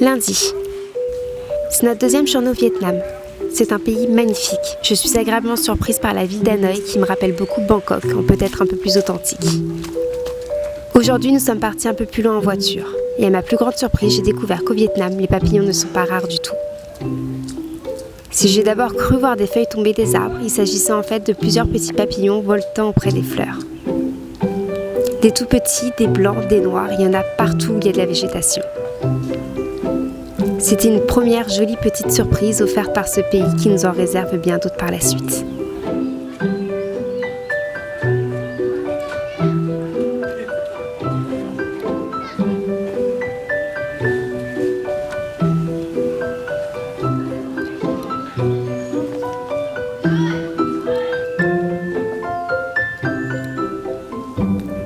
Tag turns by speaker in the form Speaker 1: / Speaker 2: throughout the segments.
Speaker 1: Lundi. C'est notre deuxième journée au Vietnam. C'est un pays magnifique. Je suis agréablement surprise par la ville d'Hanoï qui me rappelle beaucoup Bangkok, en peut-être un peu plus authentique. Aujourd'hui, nous sommes partis un peu plus loin en voiture. Et à ma plus grande surprise, j'ai découvert qu'au Vietnam, les papillons ne sont pas rares du tout. Si j'ai d'abord cru voir des feuilles tomber des arbres, il s'agissait en fait de plusieurs petits papillons voltant auprès des fleurs. Des tout petits, des blancs, des noirs, il y en a partout où il y a de la végétation. C'était une première jolie petite surprise offerte par ce pays qui nous en réserve bien d'autres par la suite.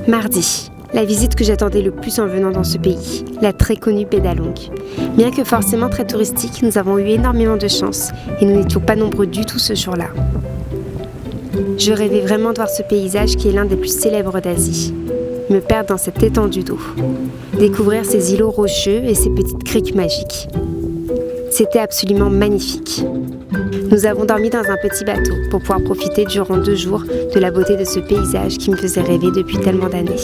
Speaker 1: Mardi, la visite que j'attendais le plus en venant dans ce pays, la très connue baie d'Along. Bien que forcément très touristique, nous avons eu énormément de chance et nous n'étions pas nombreux du tout ce jour-là. Je rêvais vraiment de voir ce paysage qui est l'un des plus célèbres d'Asie. Me perdre dans cette étendue d'eau. Découvrir ces îlots rocheux et ces petites criques magiques. C'était absolument magnifique. Nous avons dormi dans un petit bateau pour pouvoir profiter durant 2 jours de la beauté de ce paysage qui me faisait rêver depuis tellement d'années.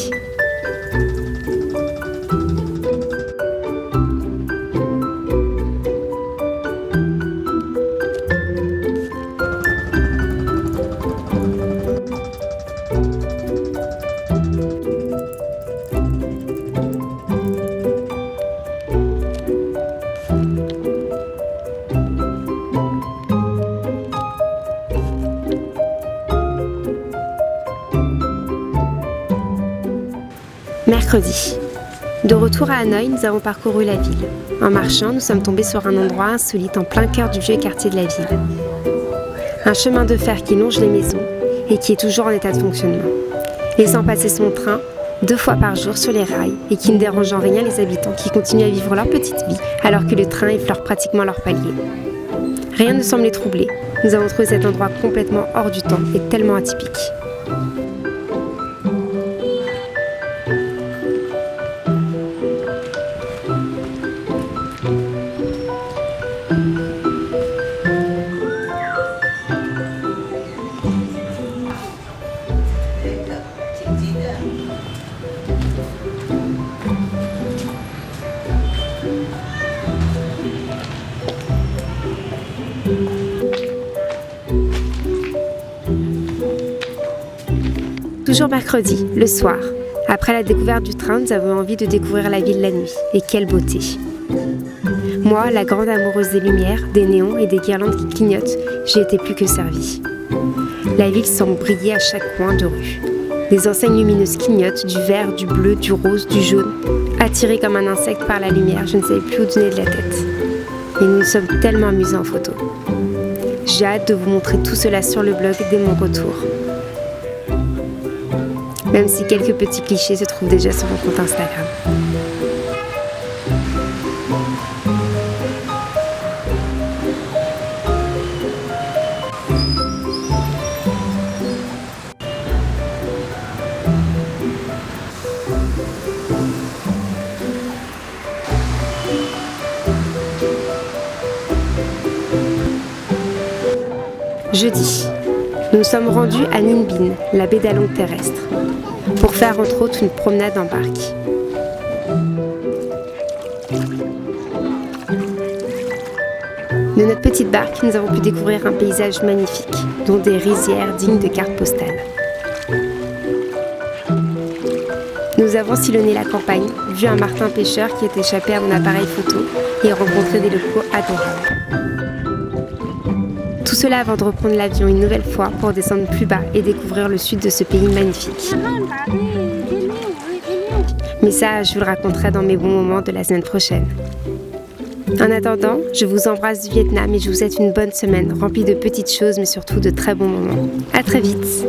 Speaker 1: Mercredi. De retour à Hanoï, nous avons parcouru la ville. En marchant, nous sommes tombés sur un endroit insolite en plein cœur du vieux quartier de la ville. Un chemin de fer qui longe les maisons et qui est toujours en état de fonctionnement, laissant passer son train 2 fois par jour sur les rails et qui ne dérange en rien les habitants qui continuent à vivre leur petite vie alors que le train effleure pratiquement leur palier. Rien ne semble les troubler. Nous avons trouvé cet endroit complètement hors du temps et tellement atypique. Toujours mercredi, le soir. Après la découverte du train, nous avons envie de découvrir la ville la nuit. Et quelle beauté! Moi, la grande amoureuse des lumières, des néons et des guirlandes qui clignotent, j'ai été plus que servie. La ville semble briller à chaque coin de rue. Des enseignes lumineuses clignotent, du vert, du bleu, du rose, du jaune. Attirée comme un insecte par la lumière, je ne savais plus où donner de la tête. Et nous nous sommes tellement amusés en photo. J'ai hâte de vous montrer tout cela sur le blog dès mon retour. Même si quelques petits clichés se trouvent déjà sur mon compte Instagram. Jeudi, nous nous sommes rendus à Ninh Binh, la baie d'Along terrestre, pour faire entre autres une promenade en barque. De notre petite barque, nous avons pu découvrir un paysage magnifique, dont des rizières dignes de cartes postales. Nous avons sillonné la campagne, vu un martin pêcheur qui est échappé à mon appareil photo et rencontré des locaux adorables. Tout cela avant de reprendre l'avion une nouvelle fois pour descendre plus bas et découvrir le sud de ce pays magnifique. Mais ça, je vous le raconterai dans mes bons moments de la semaine prochaine. En attendant, je vous embrasse du Vietnam et je vous souhaite une bonne semaine remplie de petites choses mais surtout de très bons moments. À très vite!